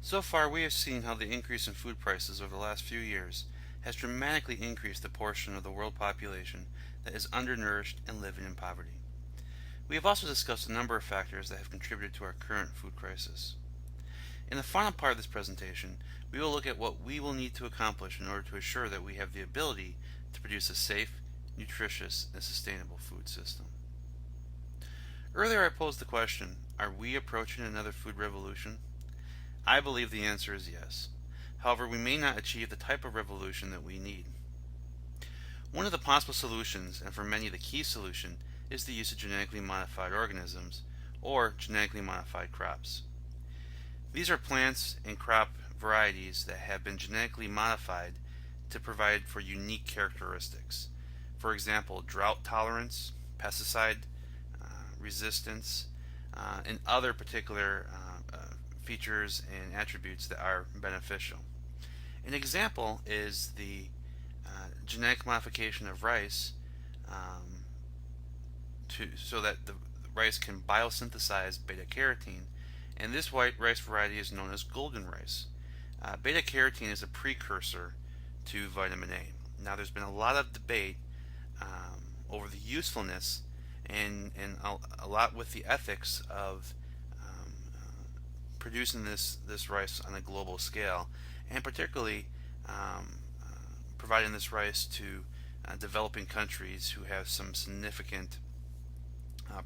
So far, we have seen how the increase in food prices over the last few years has dramatically increased the portion of the world population that is undernourished and living in poverty. We have also discussed a number of factors that have contributed to our current food crisis. In the final part of this presentation, we will look at what we will need to accomplish in order to assure that we have the ability to produce a safe, nutritious, and sustainable food system. Earlier I posed the question, are we approaching another food revolution? I believe the answer is yes. However, we may not achieve the type of revolution that we need. One of the possible solutions, and for many the key solution, is the use of genetically modified organisms, or genetically modified crops. These are plants and crop varieties that have been genetically modified to provide for unique characteristics. For example, drought tolerance, pesticide resistance, and other particular features and attributes that are beneficial. An example is the genetic modification of rice so that the rice can biosynthesize beta-carotene, and this white rice variety is known as golden rice. Beta-carotene is a precursor to vitamin A. Now, there's been a lot of debate over the usefulness and a lot with the ethics of producing this rice on a global scale, and particularly providing this rice to developing countries who have some significant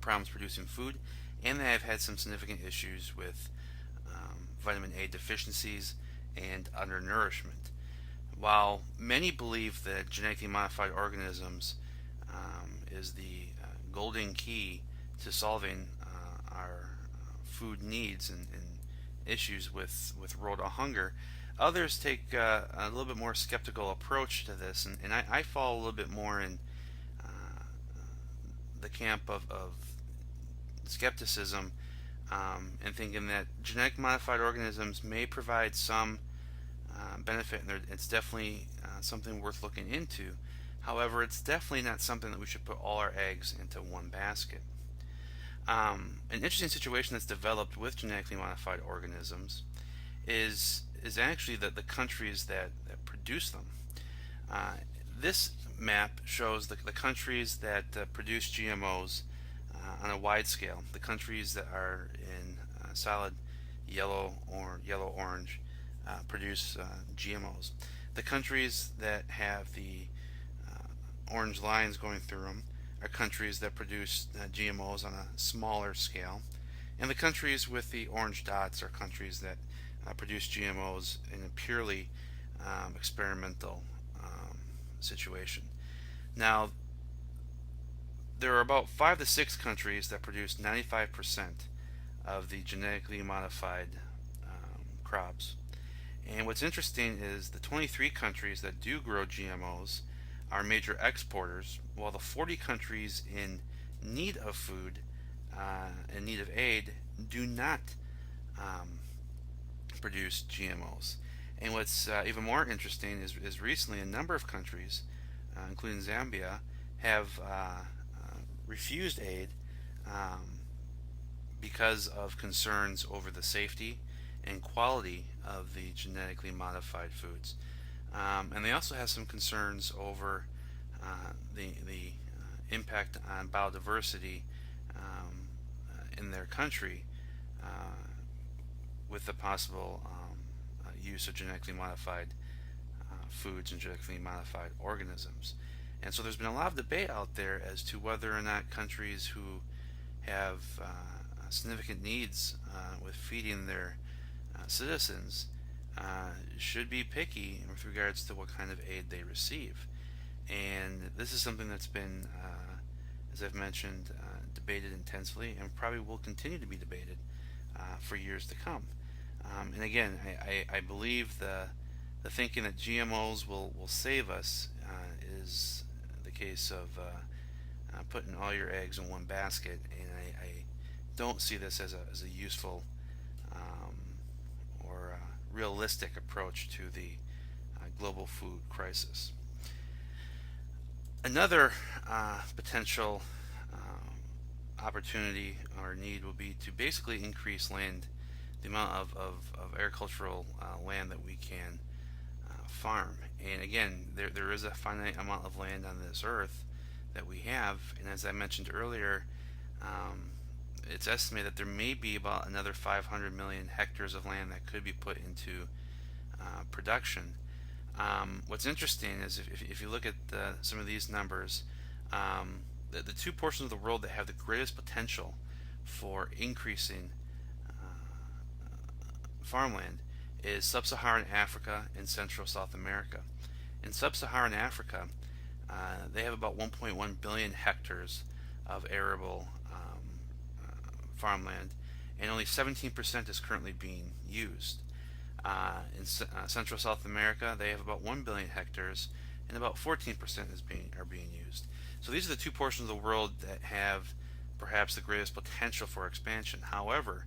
problems producing food, and they have had some significant issues with vitamin A deficiencies and undernourishment. While many believe that genetically modified organisms is the golden key to solving our food needs and issues with world hunger, others take a little bit more skeptical approach to this, and I fall a little bit more in the camp of skepticism and thinking that genetic modified organisms may provide some benefit, and it's definitely something worth looking into. However, it's definitely not something that we should put all our eggs into one basket. An interesting situation that's developed with genetically modified organisms is actually the countries that produce them. This map shows the countries that produce GMOs on a wide scale. The countries that are in solid yellow or yellow-orange produce GMOs. The countries that have the orange lines going through them are countries that produce GMOs on a smaller scale, and the countries with the orange dots are countries that produce GMOs in a purely experimental situation. Now, there are about 5 to 6 countries that produce 95% of the genetically modified crops. And what's interesting is the 23 countries that do grow GMOs are major exporters, while the 40 countries in need of food, in need of aid, do not produce GMOs. And what's even more interesting is recently a number of countries, including Zambia, have refused aid because of concerns over the safety and quality of the genetically modified foods. And they also have some concerns over the impact on biodiversity in their country with the possible use of genetically modified foods and genetically modified organisms. And so there's been a lot of debate out there as to whether or not countries who have significant needs with feeding their citizens should be picky with regards to what kind of aid they receive. And this is something that's been, as I've mentioned, debated intensely and probably will continue to be debated for years to come. And again, I believe the thinking that GMOs will save us is the case of putting all your eggs in one basket, and I don't see this as a useful or realistic approach to the global food crisis. Another potential opportunity or need will be to basically increase land the amount of agricultural land that we can farm. And again, there is a finite amount of land on this earth that we have, and as I mentioned earlier, um, it's estimated that there may be about another 500 million hectares of land that could be put into production. What's interesting is if you look at some of these numbers, the two portions of the world that have the greatest potential for increasing farmland is sub-Saharan Africa and Central South America. In sub-Saharan Africa, they have about 1.1 billion hectares of arable farmland, and only 17% is currently being used. In Central South America, they have about 1 billion hectares, and about 14% are being used. So these are the two portions of the world that have perhaps the greatest potential for expansion. However,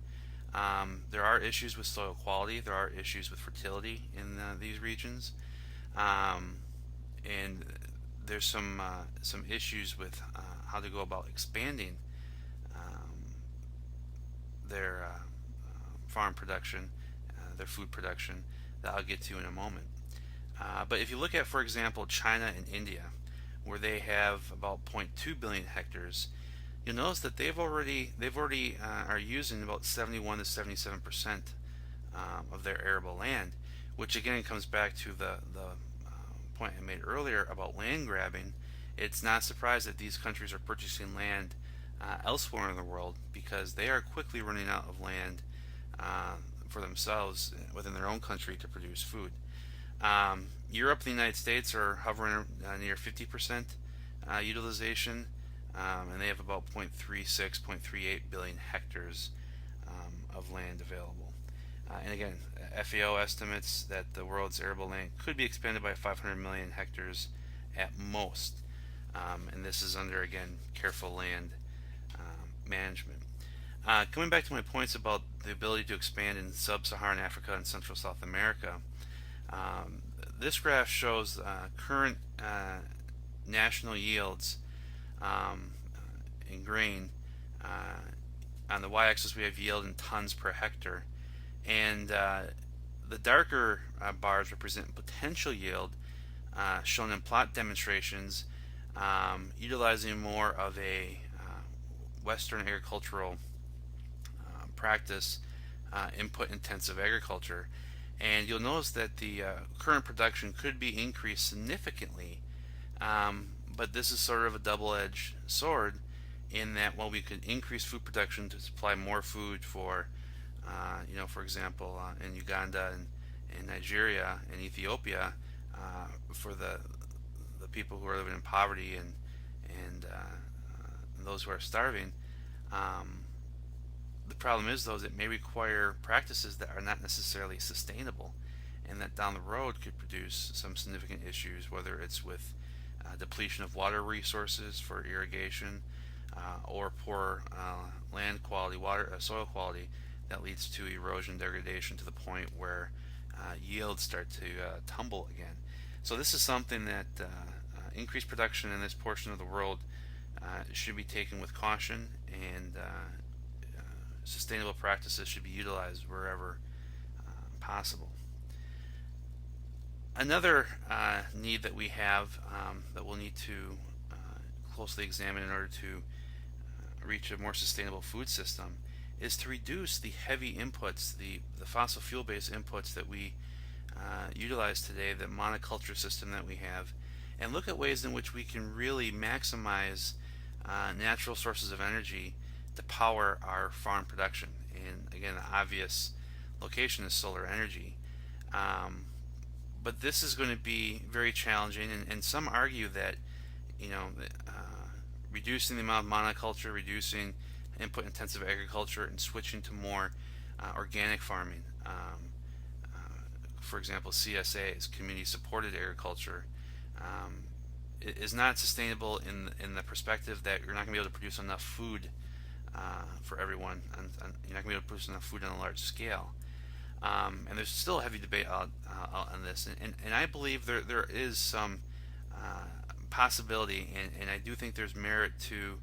there are issues with soil quality. There are issues with fertility in these regions, and there's some issues with how to go about expanding their farm production, their food production, that I'll get to in a moment. But if you look at, for example, China and India, where they have about zero point 0.2 billion hectares, you'll notice that they've already are using about 71 to 77% of their arable land, which again comes back to the point I made earlier about land grabbing. It's not a surprise that these countries are purchasing land elsewhere in the world because they are quickly running out of land for themselves within their own country to produce food. Europe and the United States are hovering near 50% utilization, and they have about 0.36, 0.38 billion hectares of land available. And again, FAO estimates that the world's arable land could be expanded by 500 million hectares at most. And this is under, again, careful land management. Coming back to my points about the ability to expand in sub-Saharan Africa and Central South America, this graph shows current national yields in grain. On the y-axis we have yield in tons per hectare, and the darker bars represent potential yield shown in plot demonstrations utilizing more of a Western agricultural practice, input intensive agriculture. And you'll notice that the current production could be increased significantly, but this is sort of a double-edged sword in that while we could increase food production to supply more food for, for example, in Uganda and Nigeria and Ethiopia, for the people who are living in poverty and those who are starving. The problem is, though, it may require practices that are not necessarily sustainable, and that down the road could produce some significant issues, whether it's with depletion of water resources for irrigation, or poor land quality, soil quality, that leads to erosion, degradation, to the point where yields start to tumble again. So this is something that increased production in this portion of the world should be taken with caution, and sustainable practices should be utilized wherever possible. Another need that we have that we'll need to closely examine in order to reach a more sustainable food system is to reduce the heavy inputs, the fossil fuel based inputs that we utilize today, the monoculture system that we have, and look at ways in which we can really maximize natural sources of energy to power our farm production. And again, the obvious location is solar energy. But this is going to be very challenging, and some argue that reducing the amount of monoculture, reducing input intensive agriculture, and switching to more organic farming, for example CSAs, community supported agriculture, is not sustainable in the perspective that you're not going to be able to produce enough food for everyone, and you're not going to be able to produce enough food on a large scale. And there's still a heavy debate out on this, and I believe there is some possibility, and I do think there's merit to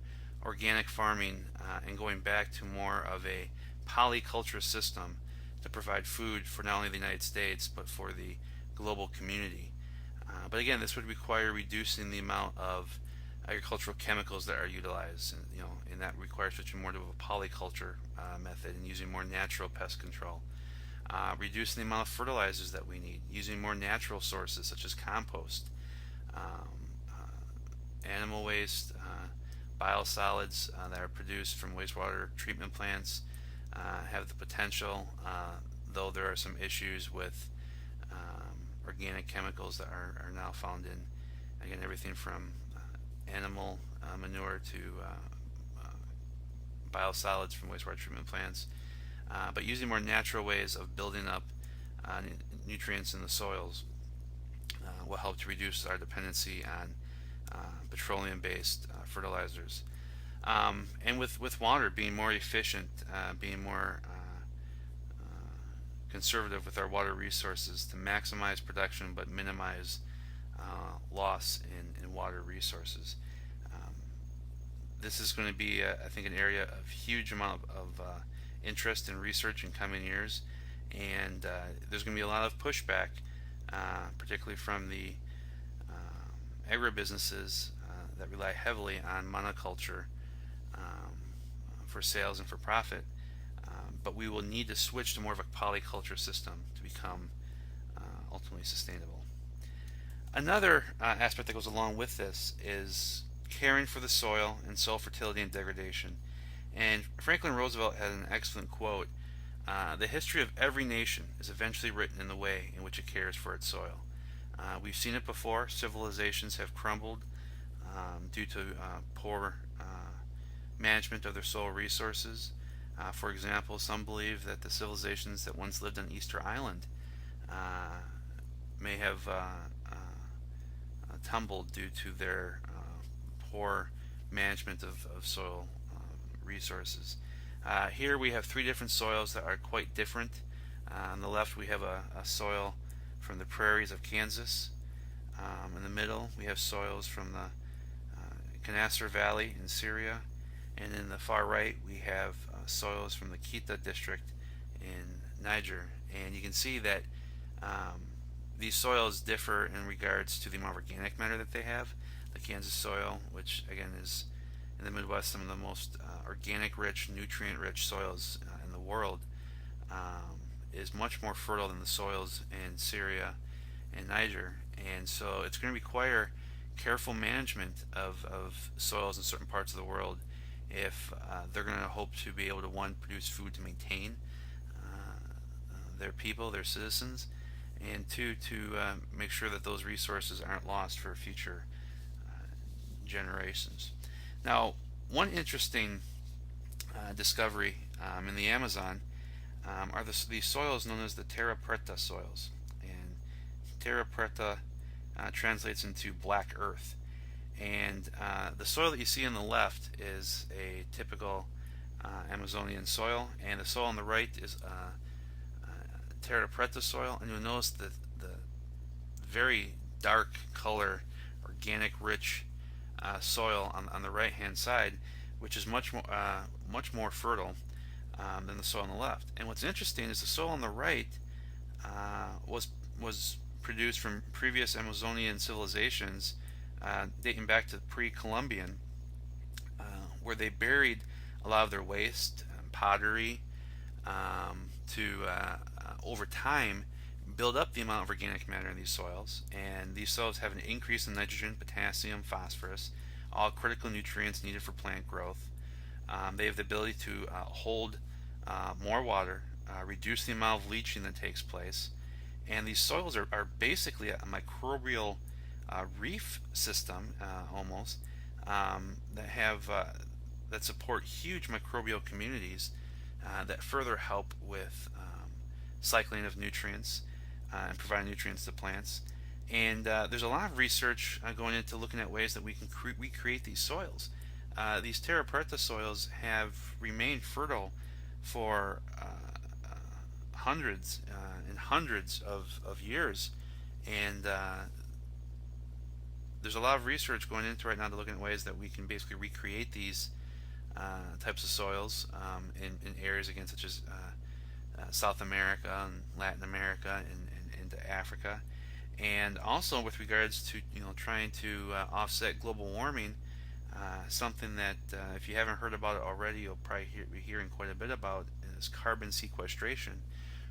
organic farming and going back to more of a polyculture system to provide food for not only the United States but for the global community. But again, this would require reducing the amount of agricultural chemicals that are utilized, and that requires switching more to a polyculture method and using more natural pest control. Reducing the amount of fertilizers that we need, using more natural sources such as compost, animal waste, biosolids that are produced from wastewater treatment plants have the potential, though there are some issues with organic chemicals that are now found in, again, everything from animal manure to biosolids from wastewater treatment plants. But using more natural ways of building up nutrients in the soils will help to reduce our dependency on petroleum-based fertilizers. And with water, being more efficient, being more conservative with our water resources to maximize production but minimize loss in water resources. This is going to be, I think, an area of huge amount of interest and research in coming years, and there's going to be a lot of pushback, particularly from the agribusinesses that rely heavily on monoculture for sales and for profit, but we will need to switch to more of a polyculture system to become ultimately sustainable. Another aspect that goes along with this is caring for the soil and soil fertility and degradation. And Franklin Roosevelt had an excellent quote: the history of every nation is eventually written in the way in which it cares for its soil. We've seen it before. Civilizations have crumbled due to poor management of their soil resources. For example, some believe that the civilizations that once lived on Easter Island may have tumbled due to their poor management of soil resources. Here we have three different soils that are quite different. On the left we have a soil from the prairies of Kansas. In the middle we have soils from the Canasser Valley in Syria, and in the far right we have soils from the Kita district in Niger. And you can see that these soils differ in regards to the amount of organic matter that they have. The Kansas soil, which again is in the Midwest some of the most organic rich, nutrient rich soils in the world, is much more fertile than the soils in Syria and Niger. And so it's going to require careful management of soils in certain parts of the world if they're going to hope to be able to, one, produce food to maintain their people, their citizens, and two, to make sure that those resources aren't lost for future generations. Now, one interesting discovery in the Amazon are these soils known as the terra preta soils. And terra preta translates into black earth. And the soil that you see on the left is a typical Amazonian soil, and the soil on the right is terra preta soil. And you'll notice that the very dark color, organic, rich soil on the right hand side, which is much more fertile than the soil on the left. And what's interesting is the soil on the right was produced from previous Amazonian civilizations dating back to pre-Columbian, where they buried a lot of their waste, pottery, to over time build up the amount of organic matter in these soils. And these soils have an increase in nitrogen, potassium, phosphorus, all critical nutrients needed for plant growth. They have the ability to hold more water, reduce the amount of leaching that takes place, and these soils are basically a microbial reef system almost, that support huge microbial communities that further help with cycling of nutrients and providing nutrients to plants. And there's a lot of research going into looking at ways that we can recreate these soils. These terra preta soils have remained fertile for hundreds and hundreds of years, and there's a lot of research going into right now to looking at ways that we can basically recreate these types of soils in areas, again, such as South America and Latin America and into Africa. And also with regards to trying to offset global warming, something that if you haven't heard about it already, you'll probably be hearing quite a bit about is carbon sequestration,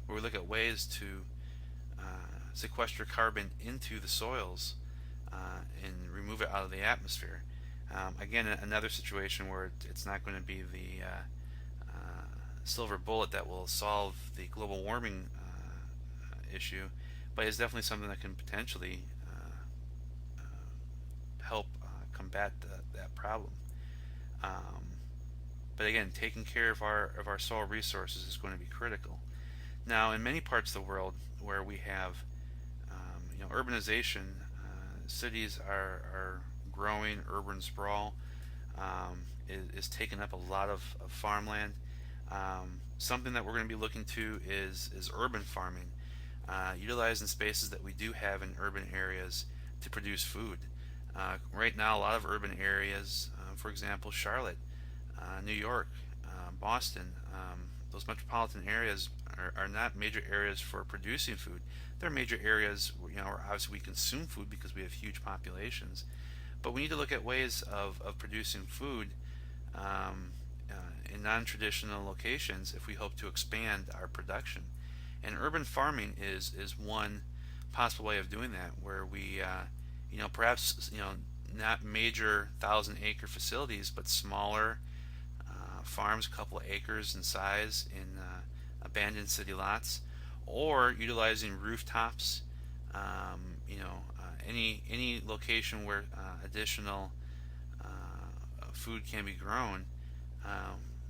where we look at ways to sequester carbon into the soils and remove it out of the atmosphere. Again, another situation where it's not going to be the silver bullet that will solve the global warming issue, but it's definitely something that can potentially help combat that problem. But again, taking care of our soil resources is going to be critical. Now, in many parts of the world where we have urbanization, cities are growing, urban sprawl is taking up a lot of farmland. Something that we're going to be looking to is urban farming, utilizing spaces that we do have in urban areas to produce food. Right now, a lot of urban areas, for example, Charlotte, New York, Boston, those metropolitan areas are not major areas for producing food. They're major areas where obviously we consume food because we have huge populations. But we need to look at ways of producing food in non-traditional locations if we hope to expand our production. And urban farming is one possible way of doing that, where we perhaps not major 1,000-acre facilities, but smaller farms, a couple of acres in size, in abandoned city lots, or utilizing rooftops. Any location where additional food can be grown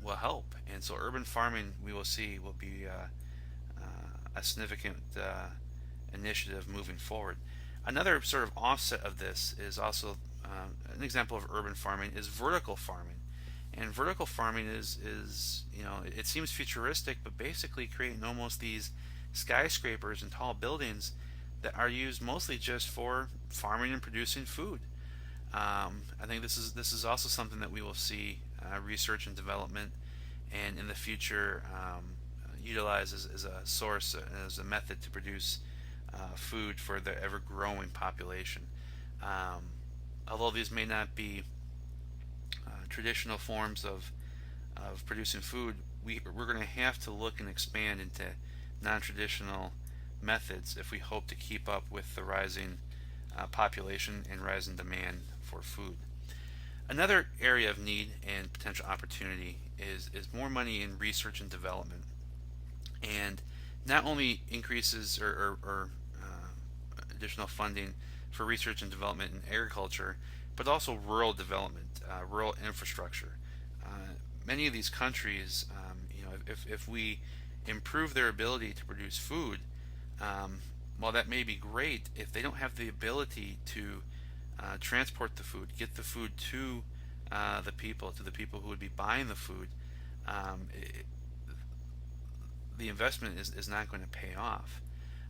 will help. And so urban farming, we will see, will be a significant initiative moving forward. Another sort of offset of this is also an example of urban farming is vertical farming. And vertical farming is it seems futuristic, but basically creating almost these skyscrapers and tall buildings that are used mostly just for farming and producing food. I think this is also something that we will see research and development, and in the future utilize as a source, as a method to produce food for the ever-growing population. Although these may not be traditional forms of producing food, we're going to have to look and expand into non-traditional methods if we hope to keep up with the rising population and rising demand for food. Another area of need and potential opportunity is more money in research and development, and not only increases or additional funding for research and development in agriculture, but also rural development, rural infrastructure. Many of these countries, if we improve their ability to produce food, while that may be great, if they don't have the ability to transport the food, get the food to the people who would be buying the food, the investment is not going to pay off.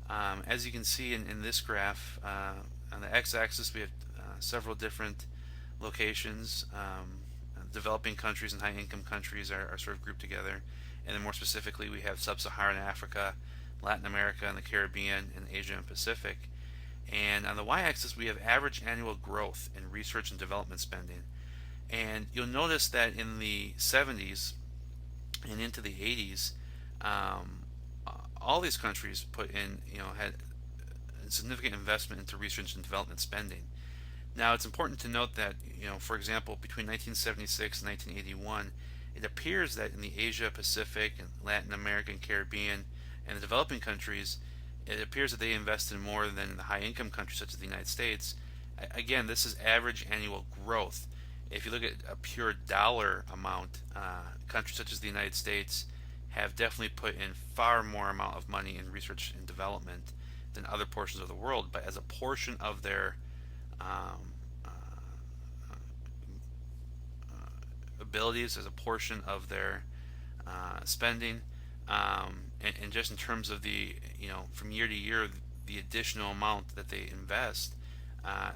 As you can see in this graph, on the x-axis we have several different locations. Developing countries and high-income countries are sort of grouped together, and then more specifically we have sub-Saharan Africa, Latin America, and the Caribbean, and Asia and Pacific. And on the y-axis we have average annual growth in research and development spending. And you'll notice that in the 70s and into the 80s, all these countries had a significant investment into research and development spending. Now, it's important to note that, for example, between 1976 and 1981, it appears that in the Asia Pacific and Latin American, Caribbean, and the developing countries, it appears that they invested more than the high-income countries such as the United States. Again, this is average annual growth. If you look at a pure dollar amount, countries such as the United States have definitely put in far more amount of money in research and development than other portions of the world. But as a portion of their abilities, as a portion of their spending, and just in terms of the from year to year the additional amount that they invest,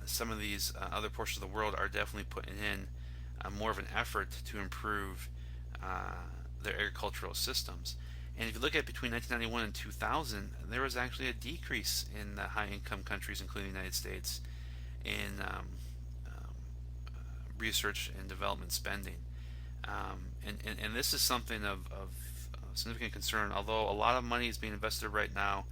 some of these other portions of the world are definitely putting in more of an effort to improve their agricultural systems. And if you look at between 1991 and 2000, there was actually a decrease in the high-income countries, including the United States, in research and development spending. And this is something of significant concern. Although a lot of money is being invested right now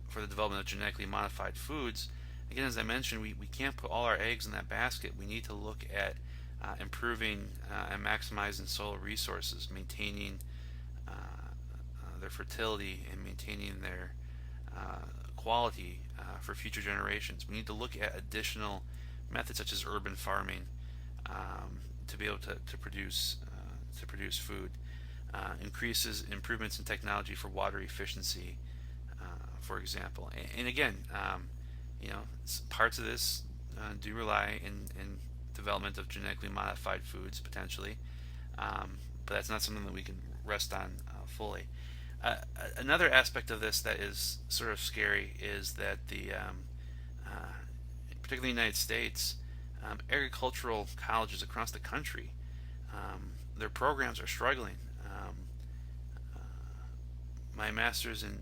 for the development of genetically modified foods, again, as I mentioned, we can't put all our eggs in that basket. We need to look at improving and maximizing soil resources, maintaining their fertility, and maintaining their quality for future generations. We need to look at additional methods such as urban farming to be able to produce food. Improvements in technology for water efficiency, for example. And again, parts of this do rely in development of genetically modified foods potentially, but that's not something that we can rest on fully. Another aspect of this that is sort of scary is that particularly in the United States, agricultural colleges across the country, their programs are struggling. My master's and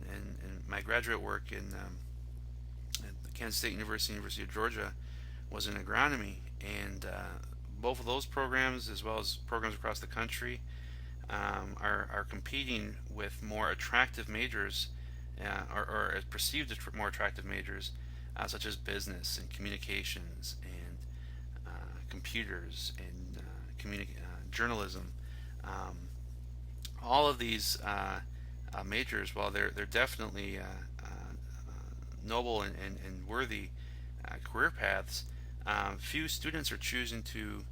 my graduate work at Kansas State University, University of Georgia, was in agronomy, and both of those programs, as well as programs across the country, are competing with more attractive majors, or as perceived as more attractive majors, such as business and communications and computers and journalism. All of these majors, while they're definitely noble and worthy career paths, few students are choosing to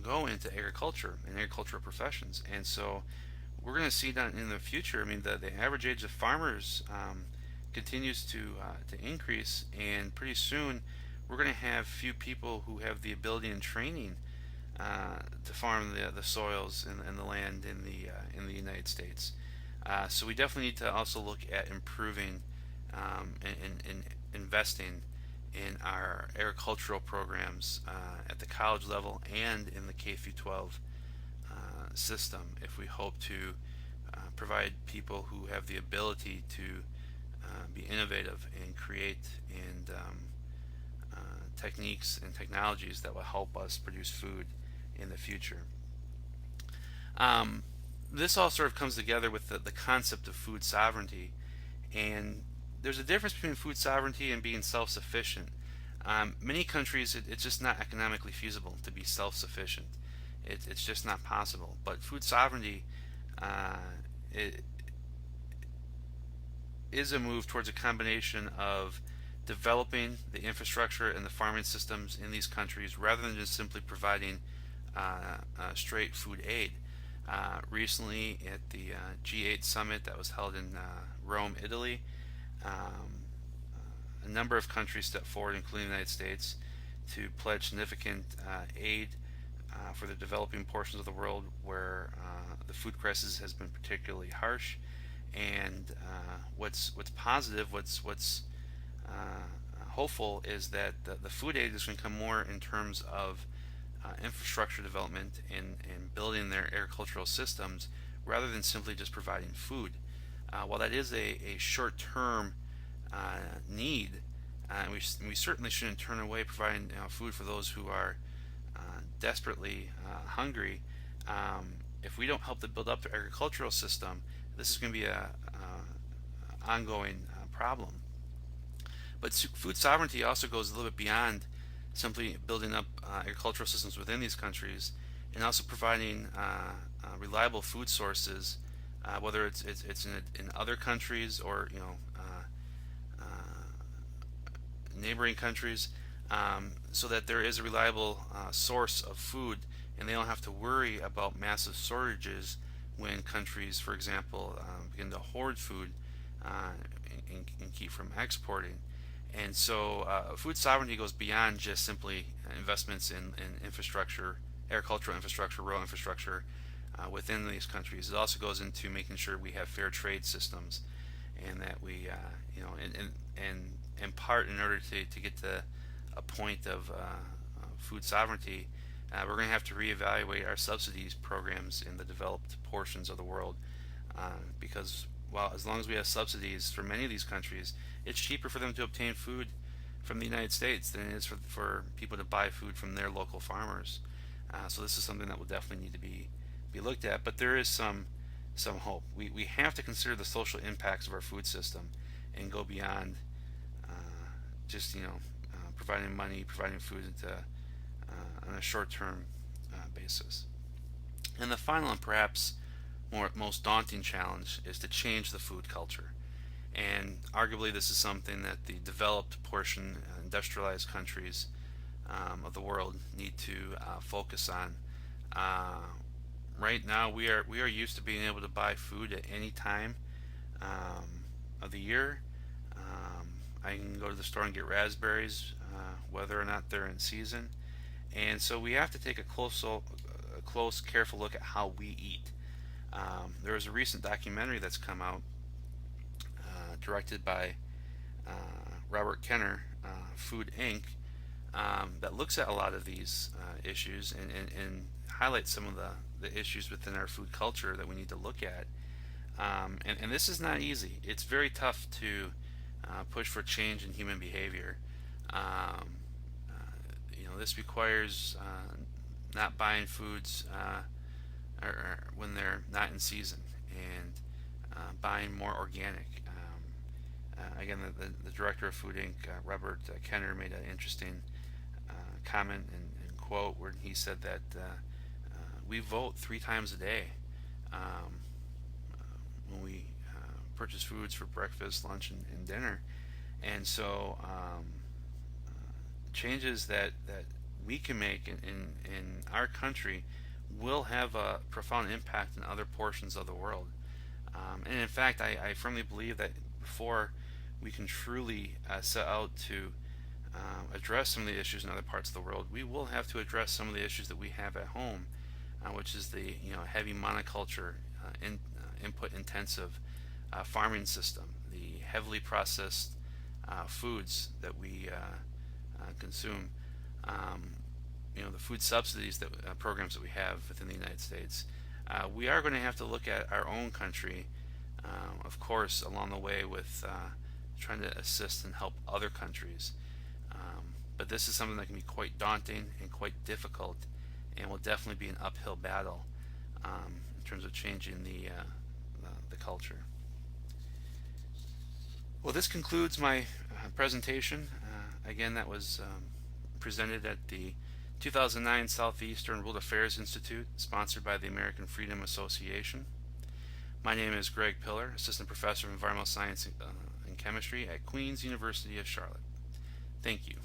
go into agriculture and agricultural professions. And so we're going to see that in the future. I mean, the average age of farmers continues to increase, and pretty soon we're going to have few people who have the ability and training to farm the soils and the land in the United States. So we definitely need to also look at improving and investing in our agricultural programs at the college level and in the K through 12 system, if we hope to provide people who have the ability to be innovative and create and techniques and technologies that will help us produce food in the future. This all sort of comes together with the concept of food sovereignty, and there's a difference between food sovereignty and being self-sufficient. Many countries, it's just not economically feasible to be self-sufficient. It's just not possible. But food sovereignty it is a move towards a combination of developing the infrastructure and the farming systems in these countries rather than just simply providing straight food aid. Recently at the G8 summit that was held in Rome, Italy, a number of countries stepped forward, including the United States, to pledge significant aid for the developing portions of the world where the food crisis has been particularly harsh. And what's positive, what's hopeful, is that the food aid is going to come more in terms of infrastructure development and building their agricultural systems rather than simply just providing food. While that is a short-term need, we certainly shouldn't turn away providing food for those who are desperately hungry. If we don't help to build up their agricultural system, this is going to be a ongoing problem. But food sovereignty also goes a little bit beyond simply building up agricultural systems within these countries, and also providing reliable food sources, whether it's in other countries or neighboring countries, so that there is a reliable source of food, and they don't have to worry about massive shortages when countries, for example, begin to hoard food and keep from exporting. And so food sovereignty goes beyond just simply investments in infrastructure, agricultural infrastructure, rural infrastructure within these countries. It also goes into making sure we have fair trade systems, and that we, in part, in order to get to a point of food sovereignty, we're going to have to reevaluate our subsidies programs in the developed portions of the world, because well, as long as we have subsidies for many of these countries, it's cheaper for them to obtain food from the United States than it is for people to buy food from their local farmers. So this is something that will definitely need to be looked at. But there is some hope. We have to consider the social impacts of our food system and go beyond just providing money, providing food on a short-term basis. And the final and perhaps most daunting challenge is to change the food culture. And arguably, this is something that the developed portion, industrialized countries of the world need to focus on. Right now, we are used to being able to buy food at any time of the year. I can go to the store and get raspberries, whether or not they're in season. And so we have to take a close, careful look at how we eat. There was a recent documentary that's come out, directed by Robert Kenner, Food Inc., that looks at a lot of these issues and highlights some of the issues within our food culture that we need to look at. And this is not easy. It's very tough to push for change in human behavior. This requires not buying foods or when they're not in season, and buying more organic. Again, the director of Food Inc., Robert Kenner, made an interesting comment and quote where he said that we vote 3 times a day when we purchase foods for breakfast, lunch, and dinner. And so changes that we can make in our country will have a profound impact in other portions of the world. And in fact, I firmly believe that before we can truly set out to address some of the issues in other parts of the world, we will have to address some of the issues that we have at home, which is the heavy monoculture, input intensive farming system, the heavily processed foods that we consume, the food subsidies that programs that we have within the United States. We are going to have to look at our own country, of course, along the way with trying to assist and help other countries. But this is something that can be quite daunting and quite difficult, and will definitely be an uphill battle in terms of changing the culture. Well, this concludes my presentation. Again, that was presented at the 2009 Southeastern World Affairs Institute, sponsored by the American Freedom Association. My name is Greg Pillar, Assistant Professor of Environmental Science and Chemistry at Queen's University of Charlotte. Thank you.